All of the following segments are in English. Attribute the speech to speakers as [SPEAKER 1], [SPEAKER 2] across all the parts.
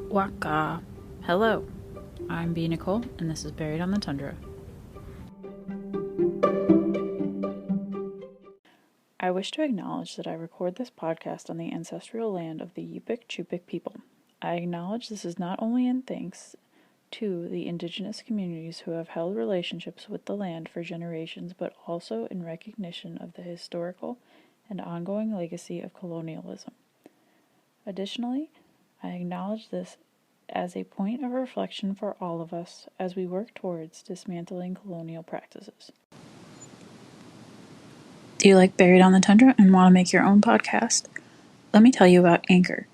[SPEAKER 1] Waka. Hello, I'm B. Nicole, and this is Buried on the Tundra. I wish to acknowledge that I record this podcast on the ancestral land of the Yupik-Chupik people. I acknowledge this is not only in thanks to the indigenous communities who have held relationships with the land for generations, but also in recognition of the historical and ongoing legacy of colonialism. Additionally, I acknowledge this as a point of reflection for all of us as we work towards dismantling colonial practices. Do you like Buried on the Tundra and want to make your own podcast? Let me tell you about Anchor.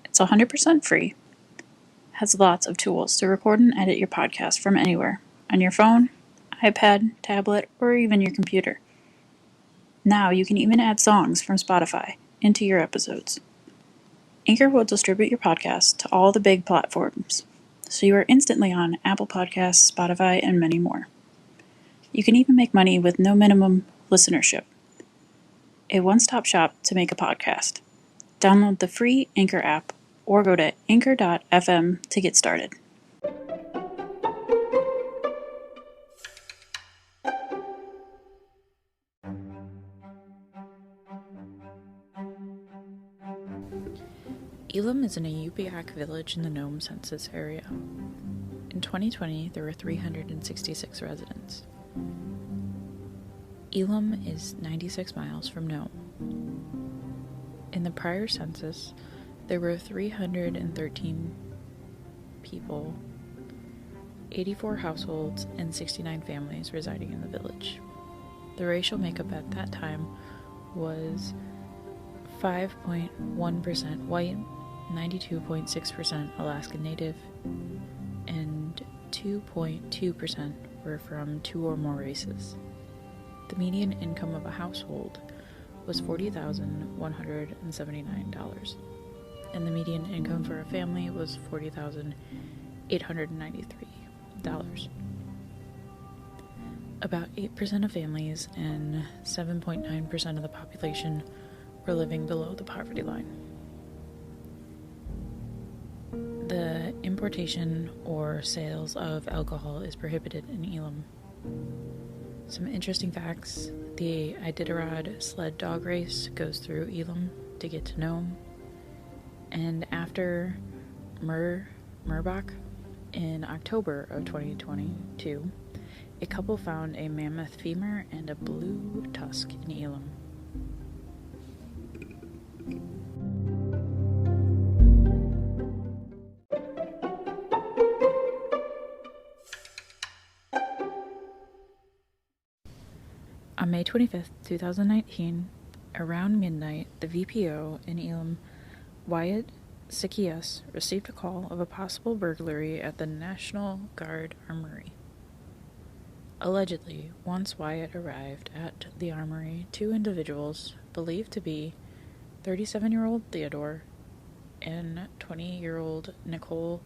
[SPEAKER 1] It's 100% free. Has lots of tools to record and edit your podcast from anywhere, on your phone, iPad, tablet, or even your computer. Now you can even add songs from Spotify into your episodes. Anchor will distribute your podcast to all the big platforms, so you are instantly on Apple Podcasts, Spotify, and many more. You can even make money with no minimum listenership. A one-stop shop to make a podcast. Download the free Anchor app or go to anchor.fm to get started. Elim is in a Yupiaq village in the Nome census area. In 2020, there were 366 residents. Elim is 96 miles from Nome. In the prior census, there were 313 people, 84 households, and 69 families residing in the village. The racial makeup at that time was 5.1% white, 92.6% Alaskan Native, and 2.2% were from two or more races. The median income of a household was $40,179, and the median income for a family was $40,893. About 8% of families and 7.9% of the population were living below the poverty line. The importation or sales of alcohol is prohibited in Elim. Some interesting facts: the Iditarod sled dog race goes through Elim to get to Nome. And after Murbach in October of 2022, a couple found a mammoth femur and a blue tusk in Elim. On May 25th, 2019, around midnight, the VPO in Elim, Wyatt Sikias, received a call of a possible burglary at the National Guard Armory. Allegedly, once Wyatt arrived at the armory, two individuals, believed to be 37-year-old Theodore and 20-year-old Nicole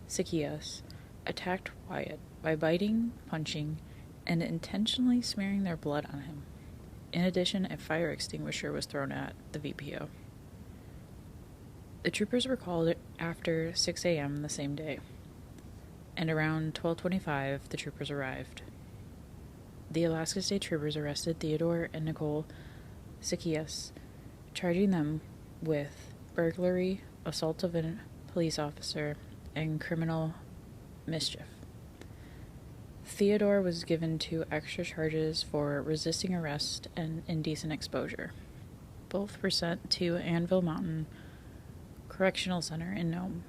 [SPEAKER 1] Sikias, attacked Wyatt by biting, punching, and intentionally smearing their blood on him. In addition, a fire extinguisher was thrown at the VPO. The troopers were called after 6 a.m. the same day, and around 12:25 the troopers arrived. The Alaska State Troopers arrested Theodore and Nicole Sikias, charging them with burglary, assault of a police officer, and criminal mischief. Theodore was given 2 extra charges for resisting arrest and indecent exposure. Both were sent to Anvil Mountain Correctional Center in Nome.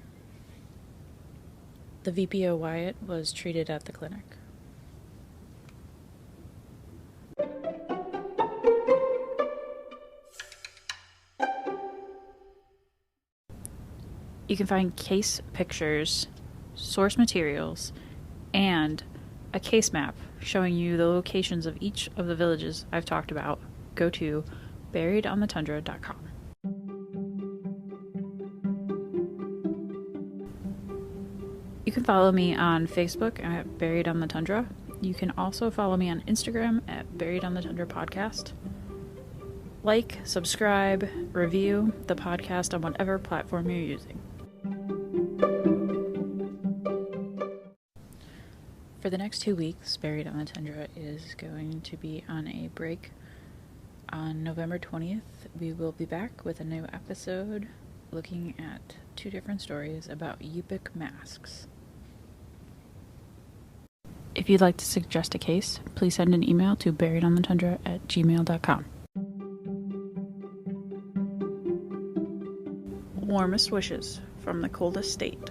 [SPEAKER 1] The VPO Wyatt was treated at the clinic. You can find case pictures, source materials, and a case map showing you the locations of each of the villages I've talked about. Go to buriedonthetundra.com. You can follow me on Facebook at Buried on the Tundra. You can also follow me on Instagram at Buried on the Tundra Podcast. Like, subscribe, review the podcast on whatever platform you're using. For the next 2 weeks, Buried on the Tundra is going to be on a break. On November 20th, we will be back with a new episode looking at 2 different stories about Yupik masks. If you'd like to suggest a case, please send an email to buriedonthetundra@gmail.com. Warmest wishes from the coldest state.